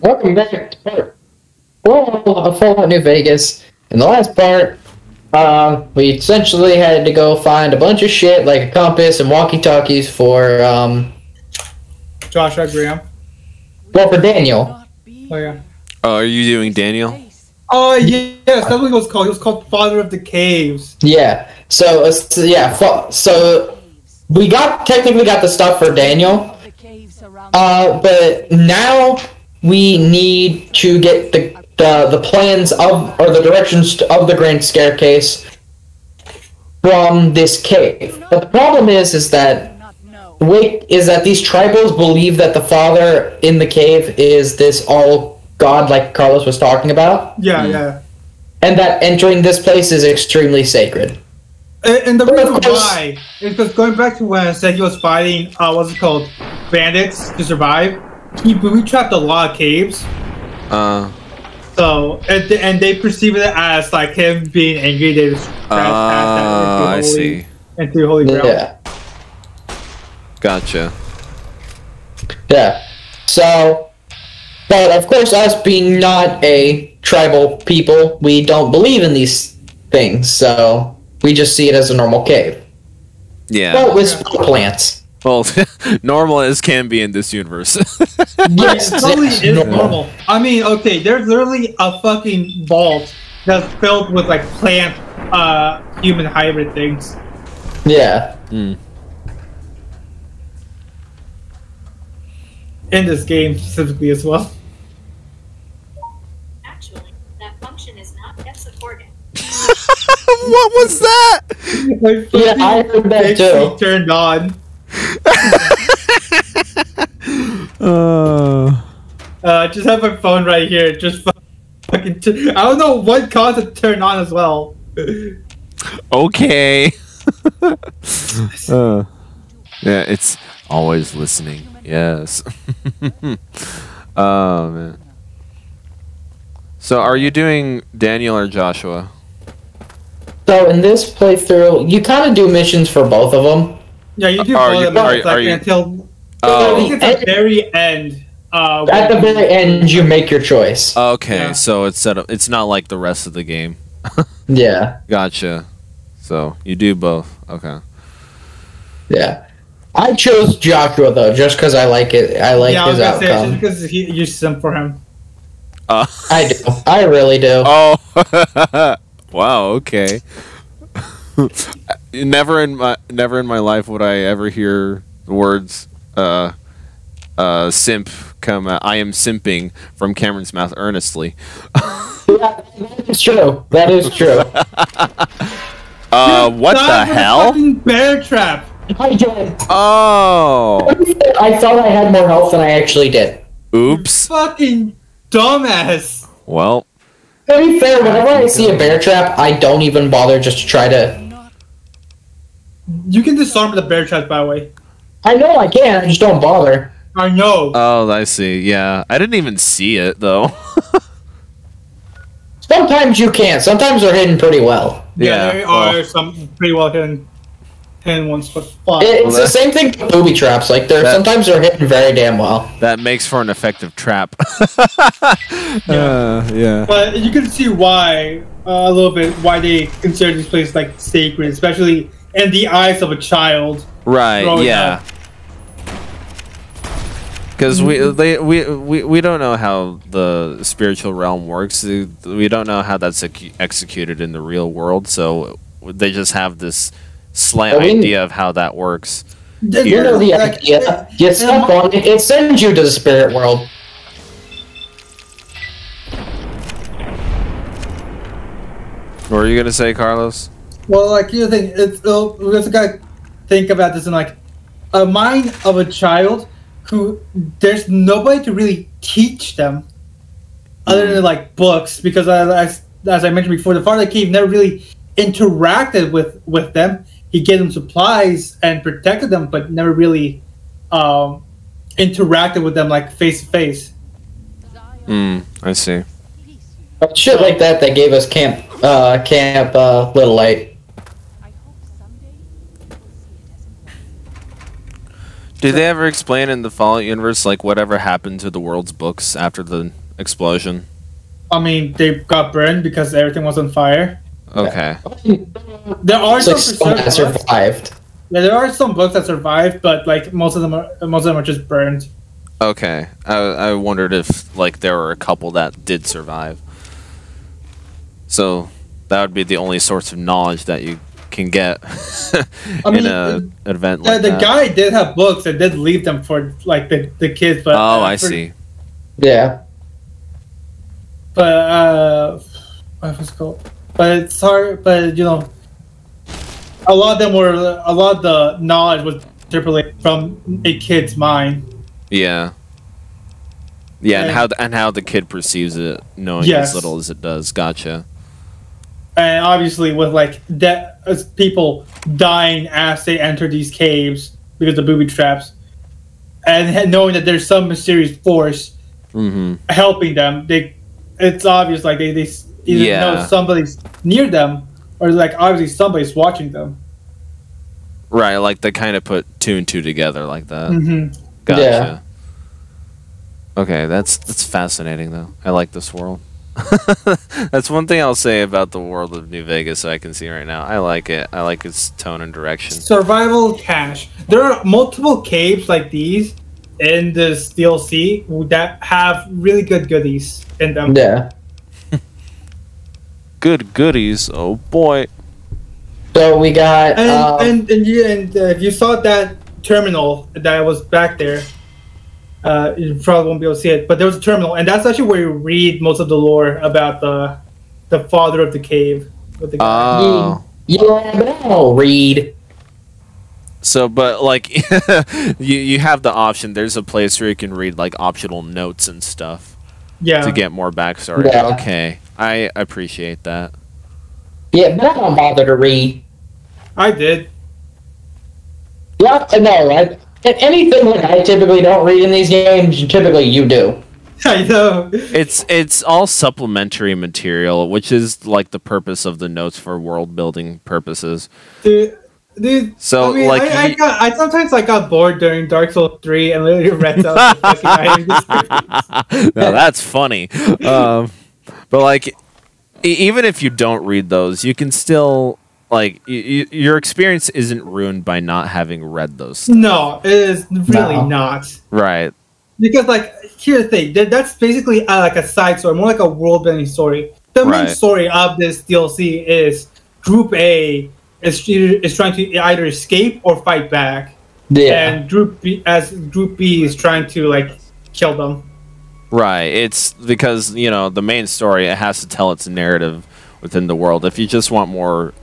Welcome back to part 4 of Fallout New Vegas. In the last part, we essentially had to go find a bunch of shit like a compass and walkie-talkies for, Joshua Graham. well, for Daniel. Oh, yeah. Oh, are you doing Daniel? Oh, yes, that's what it was called. It was called Father of the Caves. Yeah. So we technically got the stuff for Daniel. But now we need to get the plans of, or the directions of the Grand Staircase from this cave. But the problem is that these tribals believe that the father in the cave is this all god like Carlos was talking about. Yeah, yeah. And that entering this place is extremely sacred. And the reason why is because going back to when I said he was fighting, what's it called, bandits to survive, he booby-trapped a lot of caves. So, and they perceive it as like him being angry. They just I see. Into holy ground. Yeah. Gotcha. Yeah. So, but of course, us being not a tribal people, we don't believe in these things, so we just see it as a normal cave. Yeah. But with plants. Well, normal as can be in this universe. Yes, It totally is normal. I mean, okay, there's literally a fucking vault that's filled with like plant, human hybrid things. Yeah. Mm. In this game specifically as well. Actually, that function is not yet supported. What was that? Like, Yeah, I heard that too. Turned on. Just have my phone right here. Just fucking. I don't know what caused it to turn on as well. Okay. Yeah, it's always listening. Yes. Oh man. So, are you doing Daniel or Joshua? So in this playthrough, you kind of do missions for both of them. Yeah, you do Are follow you- them are you- are you- until. Oh. I think it's the very end. At the very end, you make your choice. Okay, Yeah. so it's set up. It's not like the rest of the game. Yeah. Gotcha. So you do both. Okay. Yeah. I chose Joshua though, just because I like it. I like his Say, just outcome. because you simp for him. I do. I really do. Oh. Wow. Okay. Never in my life would I ever hear the words simp come out. I am simping from Cameron's mouth earnestly. Yeah, that is true. That is true. What the hell? Fucking bear trap. I did. Oh. I thought I had more health than I actually did. Oops. Fucking dumbass. Well. To be fair, whenever I see a bear trap, I don't even bother just to try to... You can disarm the bear traps, by the way. I know I can, I just don't bother. I know. Oh, I see. Yeah, I didn't even see it though. Sometimes you can't. Sometimes they're hidden pretty well. Yeah, there are some pretty well hidden ones, but fuck. It's the same thing with booby traps. Like, sometimes they're hidden very damn well. That makes for an effective trap. Yeah. Yeah. But you can see why, a little bit, why they consider this place like sacred, especially in the eyes of a child. Right. growing Yeah. up. Because we don't know how the spiritual realm works. We don't know how that's executed in the real world. So they just have this slight idea of how that works. You know the idea. You step on it, it sends you to the spirit world. What were you gonna say, Carlos? Well, like, you think we have to gotta think about this in like a mind of a child who there's nobody to really teach them other than like books, because as I mentioned before, the father of the cave never really interacted with them. He gave them supplies and protected them, but never really interacted with them like face to face. I see. Shit like that gave us Camp Little Light. Did they ever explain in the Fallout universe like whatever happened to the world's books after the explosion? I mean, they got burned because everything was on fire. Okay. There are some that survived. Yeah, there are some books that survived, but like most of them are just burned. Okay. I wondered if like there were a couple that did survive. So that would be the only source of knowledge that you can get in an event like the that. guy did have books and did leave them for like the kids, but I see. Yeah. But what was it called? But it's hard. But you know, a lot of the knowledge was interpolated from a kid's mind. Yeah. Yeah, and how the kid perceives it, knowing as little as it does. Gotcha. And obviously, with like people dying as they enter these caves because of booby traps, and knowing that there's some mysterious force helping them, it's obvious like they either know somebody's near them or like obviously somebody's watching them. Right, like they kind of put two and two together like that. Gotcha. Yeah. Okay, that's fascinating though. I like this world. That's one thing I'll say about the world of New Vegas I can see right now. I like it. I like its tone and direction. Survival cache. There are multiple caves like these in this DLC that have really good goodies in them. Yeah. Good goodies. Oh boy. So we got and if you saw that terminal that was back there, you probably won't be able to see it, but there was a terminal, and that's actually where you read most of the lore about the father of the cave. With the guy. Yeah, but I don't read. So, but like, you have the option. There's a place where you can read like optional notes and stuff. Yeah. To get more backstory. Yeah. Okay, I appreciate that. Yeah, but I don't bother to read. I did. Yeah, no, right? Anything that I typically don't read in these games, typically you do. I know. It's all supplementary material, which is like the purpose of the notes for world building purposes. Dude. So I mean, like, I sometimes got bored during Dark Souls 3 and literally read out the fucking items. no, that's funny. But like, even if you don't read those, you can still like your experience isn't ruined by not having read those. No, it is really not. Right. Because like, here's the thing. That's basically like a side story, more like a world-building story. The main story of this DLC is Group A is trying to either escape or fight back. Yeah. And Group B is trying to like kill them. Right. It's because, you know, the main story, it has to tell its narrative within the world. If you just want more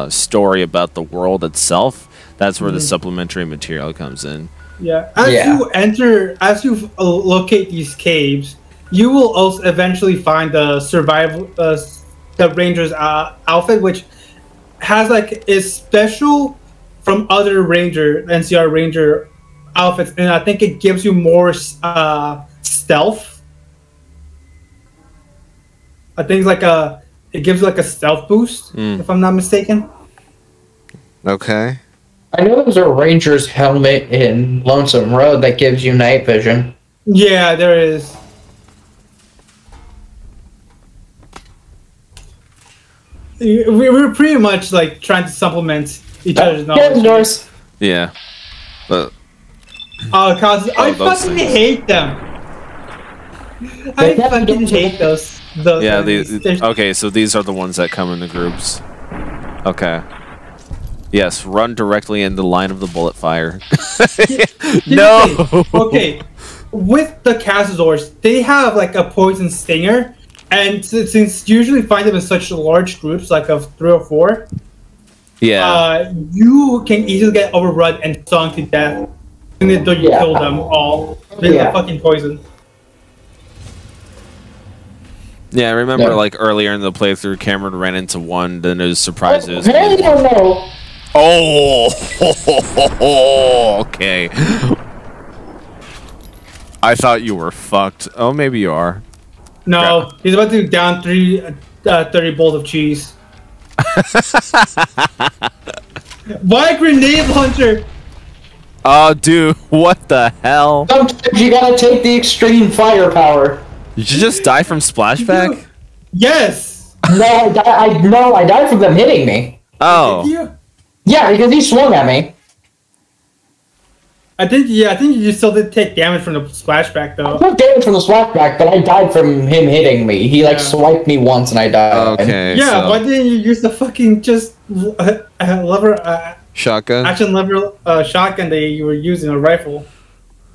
story about the world itself, that's where the supplementary material comes in. Yeah. As you locate these caves, you will also eventually find the the ranger's outfit, which has like is special from other NCR ranger outfits, and I think it gives you more stealth. I think it gives like a stealth boost, if I'm not mistaken. Okay. I know there's a ranger's helmet in Lonesome Road that gives you night vision. Yeah, there is. We're pretty much like trying to supplement each other's knowledge. Yeah. But cause I fucking hate them. I fucking hate those. Yeah, okay, so these are the ones that come in the groups. Okay. Yes, run directly in the line of the bullet fire. No! Okay, with the Cazadors, they have like a poison stinger, and since you usually find them in such large groups, like of 3 or 4, you can easily get overrun and stung to death. And then you kill them all. They're fucking poison. Yeah, I remember like earlier in the playthrough, Cameron ran into one, then it was surprised it was I don't know. Oh, okay. I thought you were fucked. Oh, maybe you are. No, he's about to down 30 bowls of cheese. Why grenade launcher? Oh, dude, what the hell? Sometimes you gotta take the extreme firepower. Did you just die from splashback? Yes. No, I died from them hitting me. Oh. Did you? Yeah, because he swung at me. I think you still did take damage from the splashback I though. took damage from the splashback, but I died from him hitting me. He like swiped me once and I died. Okay. Yeah, so why didn't you use the fucking just lever shotgun. action lever shotgun that you were using, a rifle?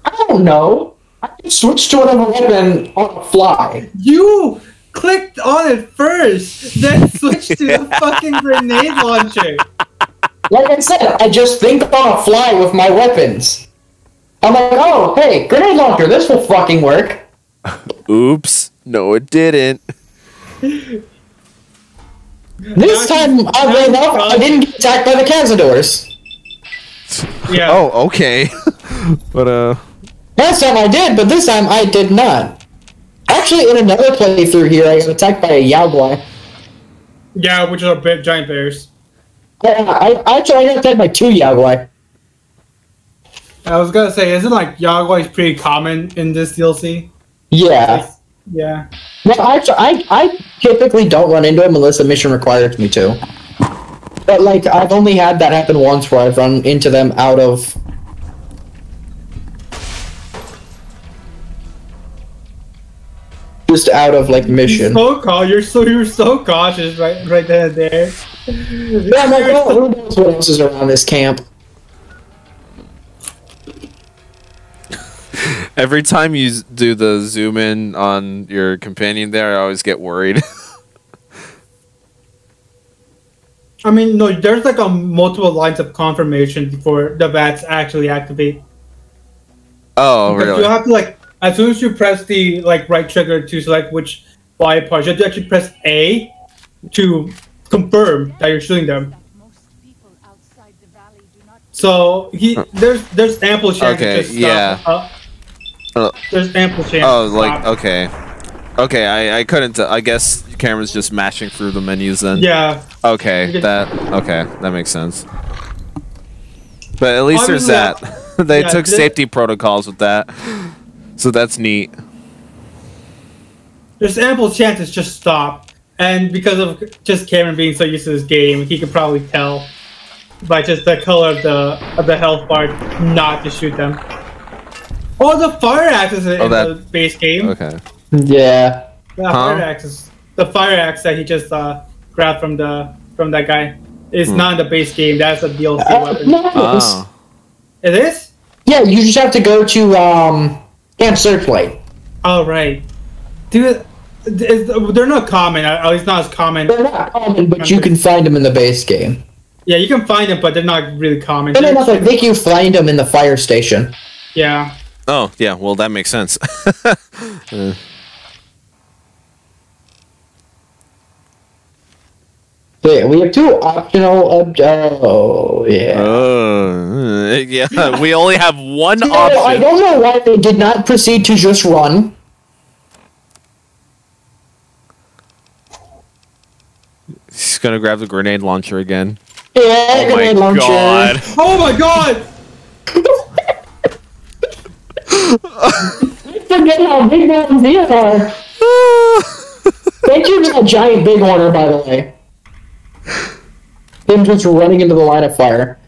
I don't know. I can switch to another weapon on the fly. You clicked on it first, then switched to the fucking grenade launcher. Like I said, I just think on a fly with my weapons. I'm like, oh, hey, grenade launcher, this will fucking work. Oops. No, it didn't. This time, oddly enough, I didn't get attacked by the Cazadors. Yeah. Oh, okay. But, Last time I did, but this time I did not. Actually, in another playthrough here, I got attacked by a Yaogwai. Yeah, which are big giant bears. I got attacked by 2 Yaogwai. I was gonna say, isn't like Yaogwai pretty common in this DLC? Yeah. Yeah. Well, actually, I typically don't run into him unless the mission requires me to. But, like, I've only had that happen once where I've run into them out of... Just out of, like, mission. You're so cautious right there. Yeah, I'm like, oh, who knows what else is around this camp? every time you do the zoom in on your companion there, I always get worried. I mean, no, there's like multiple lines of confirmation before the VATS actually activate. Oh, Because really? you have to like, as soon as you press the like right trigger to select which fly parts, you have to actually press A to confirm that you're shooting them. So there's ample chance Okay, to just stop. There's ample chance. Oh, to like, stop. okay. I couldn't. I guess the camera's just mashing through the menus then. Yeah. Okay, that makes sense. But at least there's Obviously, that. They yeah, took safety protocols with that, so that's neat. There's ample chances just stop, and because of just Cameron being so used to this game, he could probably tell by just the color of the health bar not to shoot them. Oh, the fire axe is in the base game. Okay. Yeah. The fire axe that he just grabbed from that guy is not in the base game. That's a DLC weapon. No, Oh. It is? yeah, you just have to go to Camp Searchlight. Oh right, dude. They're not common. At least not as common. They're not common, but you can find them in the base game. Yeah, you can find them, but they're not really common. And enough, I think you find them in the fire station. Yeah. Oh, yeah. Well, that makes sense. So yeah, we have two optional. Oh yeah. Yeah. We only have one You know, option. I don't know why they did not proceed to just run. He's gonna grab the grenade launcher again. Yeah, Oh my grenade launcher. god. Oh my god! Forget how big these are. Thank you to that giant bighorner, by the way. Him just running into the line of fire.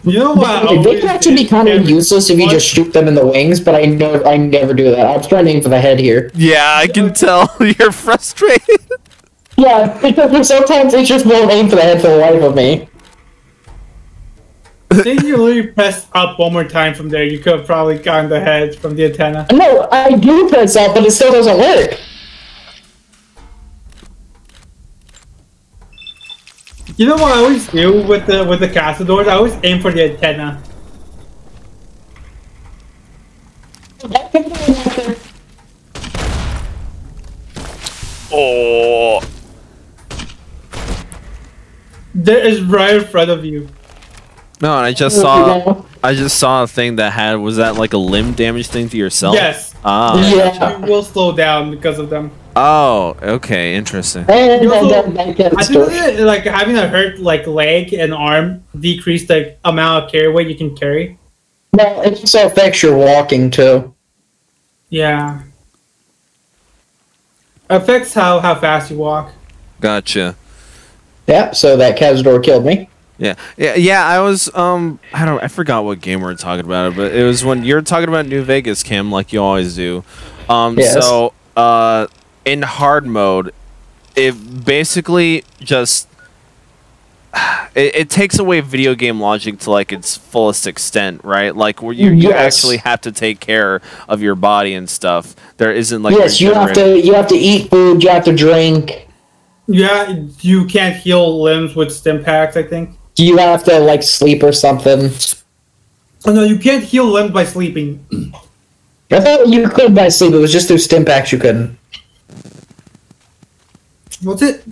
You know what? They can actually be kind of useless if you just shoot them in the wings, but I never do that. I was trying to aim for the head here. Yeah, I can tell you're frustrated. Yeah, because sometimes it just won't aim for the head for the life of me. I think you literally press up one more time from there. You could have probably gotten the head from the antenna. No, I do press up, but it still doesn't work. You know what I always do with the castadors? I always aim for the antenna. Oh. There is right in front of you. No, and I just saw a thing that was that like a limb damage thing to yourself? Yes. Ah. Yeah. You will slow down because of them. Oh, okay, interesting. And You also- that gets I think that, like having a hurt like leg and arm decrease the amount of carry weight you can carry. Well, it also affects your walking too. Yeah. Affects how fast you walk. Gotcha. Yeah, so that Cazador killed me. Yeah. I was I forgot what game we were talking about, but it was when you're talking about New Vegas, Kim, like you always do. Yes. So in hard mode, it basically just it takes away video game logic to like its fullest extent, right? Like where you Yes. actually have to take care of your body and stuff. There isn't like Yes, you have to eat food, you have to drink. Yeah, you can't heal limbs with stim packs, I think. You have to like sleep or something. Oh no, you can't heal limbs by sleeping. I thought you could by sleep, it was just through stim packs you couldn't. What's it?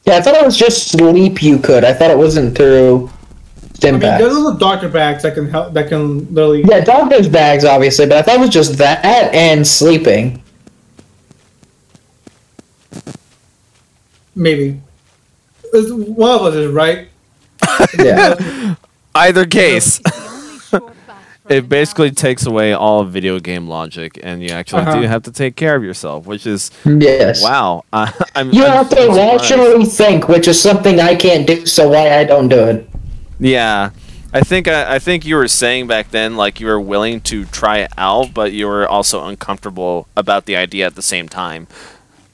Yeah, I thought it was just sleep you could. I thought it wasn't through stim packs. There's also doctor bags that can help. That can literally. Yeah, doctor's bags, obviously, but I thought it was just that and sleeping. Maybe. One of us is right. Yeah. Either case. It basically takes away all of video game logic, and you actually do have to take care of yourself, which is Yes. wow. You have to rationally think, which is something I can't do, so why I don't do it. Yeah, I think you were saying back then, like you were willing to try it out, but you were also uncomfortable about the idea at the same time.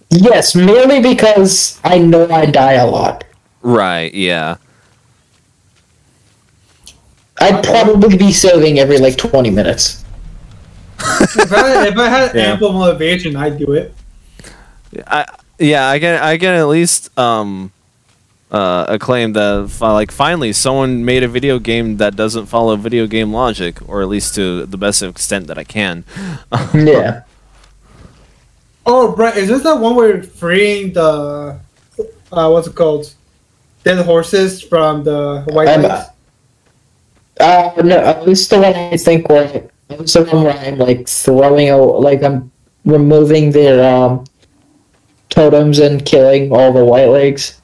Yes, merely because I know I die a lot. Right. Yeah. I'd probably be saving every like 20 minutes. If I had ample motivation, I'd do it. I can at least acclaim that like finally someone made a video game that doesn't follow video game logic, or at least to the best extent that I can. Yeah. Oh, Brett, is this that one where you're freeing the what's it called? Dead horses from the White Lakes? No, at least the one I think where it's the one where I'm like I'm removing their totems and killing all the white legs.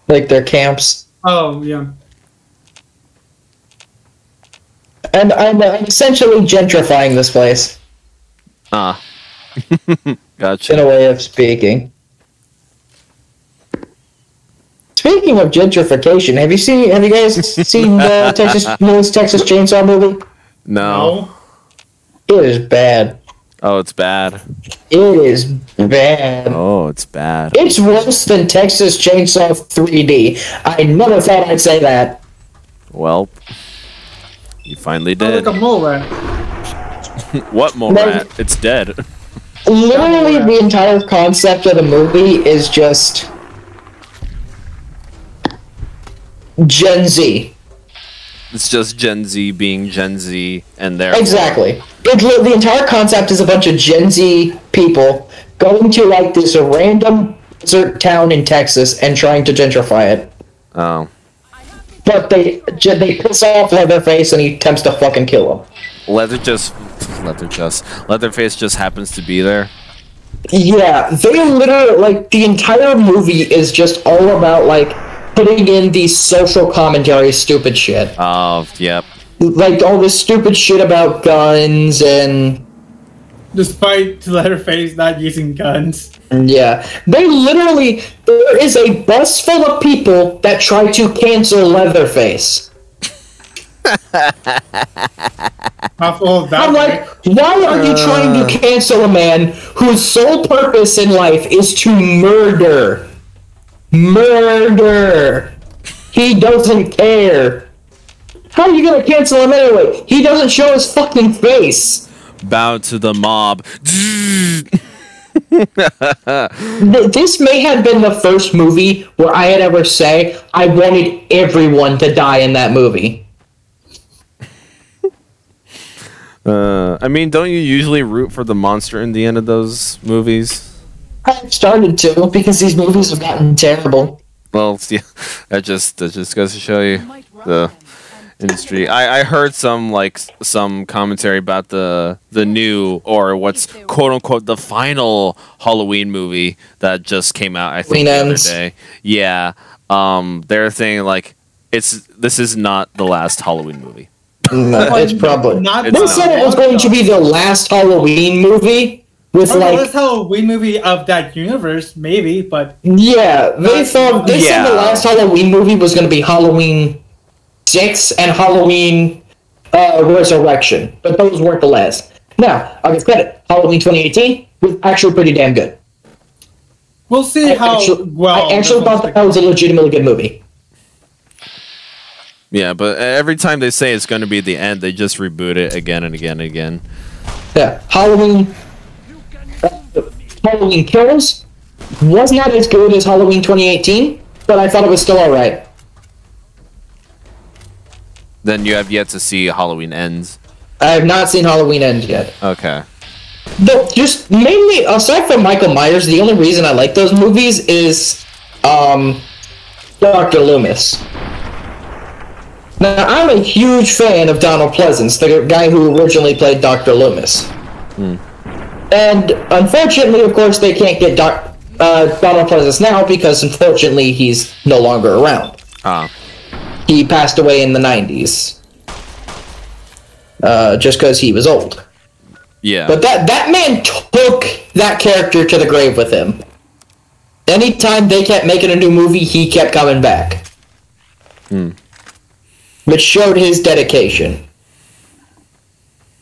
Like their camps. Oh, yeah. And I'm essentially gentrifying this place. Ah. Gotcha. In a way of speaking. Speaking of gentrification, have you guys seen the newest Texas Chainsaw movie? No. It is bad. Oh, it's bad. It is bad. Oh, it's bad. It's worse than Texas Chainsaw 3D. I never thought I'd say that. Well, you finally did. Like a mole rat. What mole rat? It's dead. Literally, the entire concept of the movie is just Gen Z. It's just Gen Z being Gen Z, and they're Exactly. The entire concept is a bunch of Gen Z people going to like this random desert town in Texas and trying to gentrify it. Oh. But they piss off Leatherface and he attempts to fucking kill him. Leatherface just happens to be there. Yeah, they literally, like, the entire movie is just all about, like, putting in these social commentary stupid shit. Oh, yep. Like, all this stupid shit about guns and... Despite Leatherface not using guns. Yeah. They literally... There is a bus full of people that try to cancel Leatherface. I'm like, why are you trying to cancel a man whose sole purpose in life is to murder? Murder! He doesn't care. How are you gonna cancel him anyway? He doesn't show his fucking face. Bow to the mob. This may have been the first movie where I had ever say I wanted everyone to die in that movie. I mean, don't you usually root for the monster in the end of those movies? I've started to, because these movies have gotten terrible. Well, yeah, that just goes to show you the industry. I heard some commentary about the new, or what's quote unquote the final Halloween movie that just came out, I think, the other day. Yeah. They're saying like this is not the last Halloween movie. No, it's probably not. They said it was going to be the last Halloween movie with the like last Halloween movie of that universe, maybe, but yeah. They thought they said the Yeah. last Halloween movie was going to be Halloween 6 and Halloween Resurrection, but those weren't the last. Now I'll give credit. Halloween 2018 was actually pretty damn good. we'll see how well. I actually thought that was a legitimately good movie. Yeah, but every time they say it's going to be the end, they just reboot it again and again and again. Yeah, Halloween Kills was not as good as Halloween 2018, but I thought it was still alright. Then you have yet to see Halloween Ends. I have not seen Halloween End yet. Okay. But just mainly, aside from Michael Myers, the only reason I like those movies is Dr. Loomis. Now, I'm a huge fan of Donald Pleasance, the guy who originally played Dr. Loomis. And unfortunately, of course, they can't get Donald Pleasance now because, unfortunately, he's no longer around. He passed away in the 90s. Just because he was old. Yeah. But that man took that character to the grave with him. Anytime they kept making a new movie, he kept coming back. Which showed his dedication.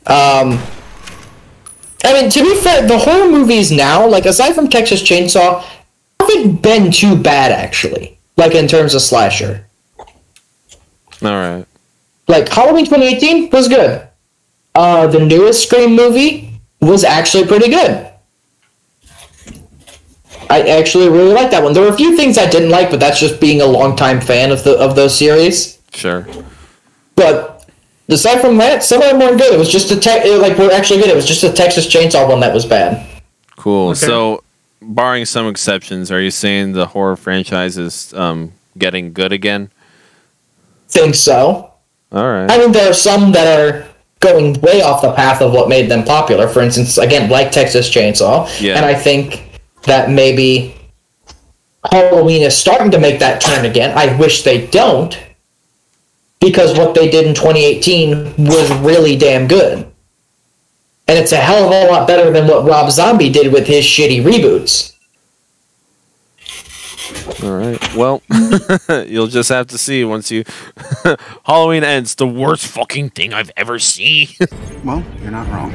I mean, to be fair, the horror movies now, like, aside from Texas Chainsaw, haven't been too bad, actually. Like, in terms of slasher. Alright. Like, Halloween 2018 was good. The newest Scream movie was actually pretty good. I actually really liked that one. There were a few things I didn't like, but that's just being a longtime fan of those series. Sure. But aside from that, some of them weren't good. It was just were actually good. It was just the Texas Chainsaw one that was bad. Cool. Okay. So, barring some exceptions, are you saying the horror franchise is getting good again? Think so. Alright. I mean, there are some that are going way off the path of what made them popular. For instance, again, like Texas Chainsaw. Yeah. And I think that maybe Halloween is starting to make that turn again. I wish they don't, because what they did in 2018 was really damn good. And it's a hell of a lot better than what Rob Zombie did with his shitty reboots. Alright. Well, you'll just have to see once you... Halloween Ends, the worst fucking thing I've ever seen. Well, you're not wrong.